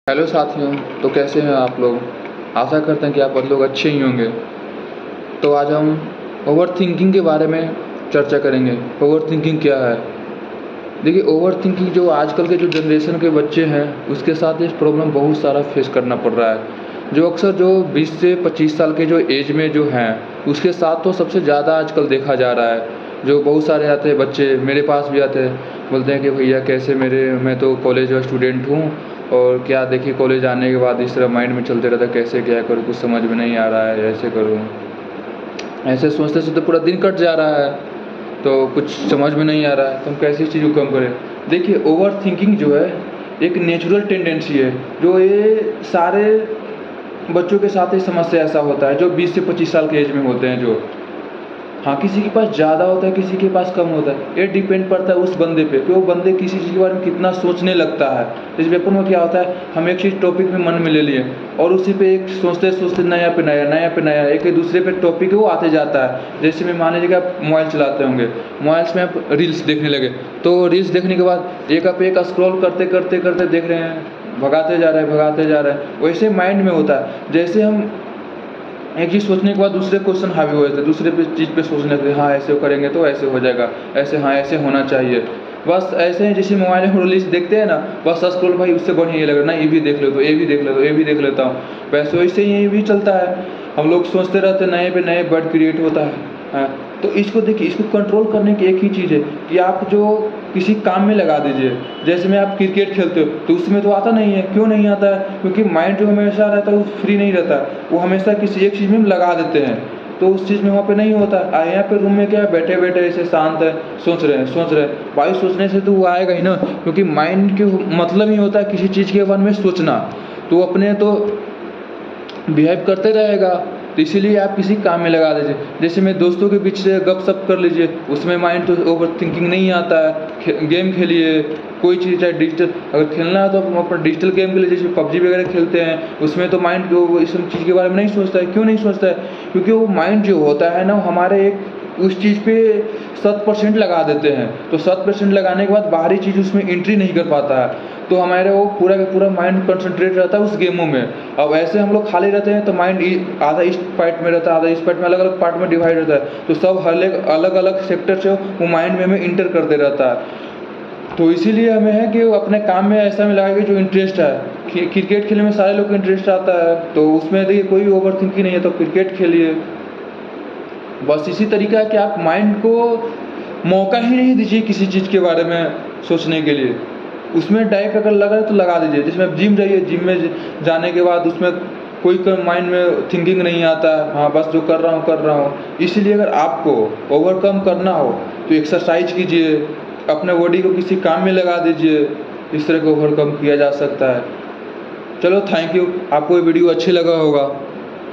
Hello साथियों, तो कैसे हैं आप लोग। आशा करते हैं कि आप लोग अच्छे ही होंगे। तो आज हम ओवरथिंकिंग के बारे में चर्चा करेंगे। ओवरथिंकिंग क्या है। देखिए, ओवरथिंकिंग जो आजकल के जो जनरेशन के बच्चे हैं उसके साथ इस प्रॉब्लम बहुत सारा फेस करना पड़ रहा है। जो अक्सर जो 20 से 25 साल के जो एज में जो हैं उसके साथ तो सबसे ज़्यादा आजकल देखा जा रहा है। जो बहुत सारे आते हैं बच्चे, मेरे पास भी आते हैं, बोलते हैं कि भैया कैसे मैं तो कॉलेज का स्टूडेंट हूँ और क्या देखिए कॉलेज आने के बाद इस तरह माइंड में चलते रहता है, कैसे क्या करूँ, कुछ समझ में नहीं आ रहा है, ऐसे करूँ। ऐसे सोचते सोचते पूरा दिन कट जा रहा है, तो कुछ समझ में नहीं आ रहा है तो हम कैसे इस चीज़ को कम करें। देखिए, ओवर थिंकिंग जो है एक नेचुरल टेंडेंसी है, जो ये सारे बच्चों के साथ ही समस्या ऐसा होता है जो 20 से 25 साल के एज में होते हैं। जो हाँ, किसी के पास ज़्यादा होता है, किसी के पास कम होता है। ये डिपेंड पड़ता है उस बंदे पे कि वो बंदे किसी चीज़ के बारे में कितना सोचने लगता है। इस पेपर में क्या होता है, हम एक चीज़ टॉपिक में मन में ले लिए और उसी पे एक सोचते सोचते नया पे नया, नया पे नया, एक दूसरे पे टॉपिक है वो आते जाता है। जैसे मैं मान लीजिए कि आप मोबाइल चलाते होंगे, मोबाइल्स में आप रील्स देखने लगे, तो रील्स देखने के बाद एक आप एक स्क्रॉल करते करते करते देख रहे हैं, भगाते जा रहे हैं, भगाते जा रहे हैं। वैसे माइंड में होता है, जैसे हम एक चीज़ सोचने के बाद दूसरे क्वेश्चन हावी हो जाते हैं, दूसरे पे चीज़ पे सोचने लगते हैं, हाँ ऐसे करेंगे तो ऐसे हो जाएगा, ऐसे हाँ ऐसे होना चाहिए। बस ऐसे ही जैसे मोबाइल में रील्स देखते हैं ना, बस स्क्रॉल भाई उससे बढ़िया ये लग रहा है, ना ये भी देख लो तो ये भी देख लो तो ये भी देख लेता हूँ। वैसे वैसे ही ये भी चलता है, हम लोग सोचते रहते हैं, नए पे नए वर्ड क्रिएट होता है। हाँ, तो इसको देखिए, इसको कंट्रोल करने की एक ही चीज़ है कि आप जो किसी काम में लगा दीजिए। जैसे में आप क्रिकेट खेलते हो तो उसमें तो आता नहीं है, क्यों नहीं आता है, क्योंकि माइंड जो हमेशा रहता है वो फ्री नहीं रहता, वो हमेशा किसी एक चीज़ में लगा देते हैं, तो उस चीज़ में वहाँ पे नहीं होता। यहाँ पे रूम में क्या है, बैठे बैठे ऐसे शांत है, सोच रहे हैं भाई, सोचने से तो वो आएगा ही ना, क्योंकि माइंड के मतलब ही होता है किसी चीज़ के बारे में सोचना, तो अपने तो बिहेव करते रहेगा। तो इसीलिए आप किसी काम में लगा दीजिए। जैसे मैं दोस्तों के बीच से गपशप कर लीजिए, उसमें माइंड तो ओवर थिंकिंग नहीं आता है। गेम खेलिए, कोई चीज़ चाहे डिजिटल अगर खेलना है तो हम अपना डिजिटल गेम खेलिए, जैसे पबजी वगैरह खेलते हैं, उसमें तो माइंड जो इस सब चीज़ के बारे में नहीं सोचता है। क्यों नहीं सोचता है, क्योंकि वो माइंड जो होता है ना, हमारे एक उस चीज़ पे 100% लगा देते हैं, तो 100% लगाने के बाद बाहरी चीज़ उसमें एंट्री नहीं कर पाता है, तो हमारे वो पूरा का पूरा माइंड कंसंट्रेट रहता है उस गेमों में। अब ऐसे हम लोग खाली रहते हैं तो माइंड आधा इस पार्ट में रहता है, आधा इस पार्ट में, अलग अलग पार्ट में डिवाइड रहता है, तो सब अलग अलग सेक्टर से वो माइंड में हमें इंटर करते रहता है। तो इसीलिए हमें है कि वो अपने काम में ऐसा में लगाए जो इंटरेस्ट है। क्रिकेट खेलने में सारे लोग को इंटरेस्ट आता है, तो उसमें देखिए कोई ओवर थिंकिंग नहीं है, तो क्रिकेट खेलिए। बस इसी तरीका है कि आप माइंड को मौका ही नहीं दीजिए किसी चीज़ के बारे में सोचने के लिए। उसमें डायरेक्ट अगर लगा है तो लगा दीजिए। जिसमें आप जिम जाइए, जिम में जाने के बाद उसमें कोई माइंड में थिंकिंग नहीं आता है, हाँ बस जो कर रहा हूँ कर रहा हूँ। इसीलिए अगर आपको ओवरकम करना हो तो एक्सरसाइज कीजिए, अपने बॉडी को किसी काम में लगा दीजिए, इस तरह को ओवरकम किया जा सकता है। चलो, थैंक यू। आपको ये वीडियो अच्छी लगा होगा।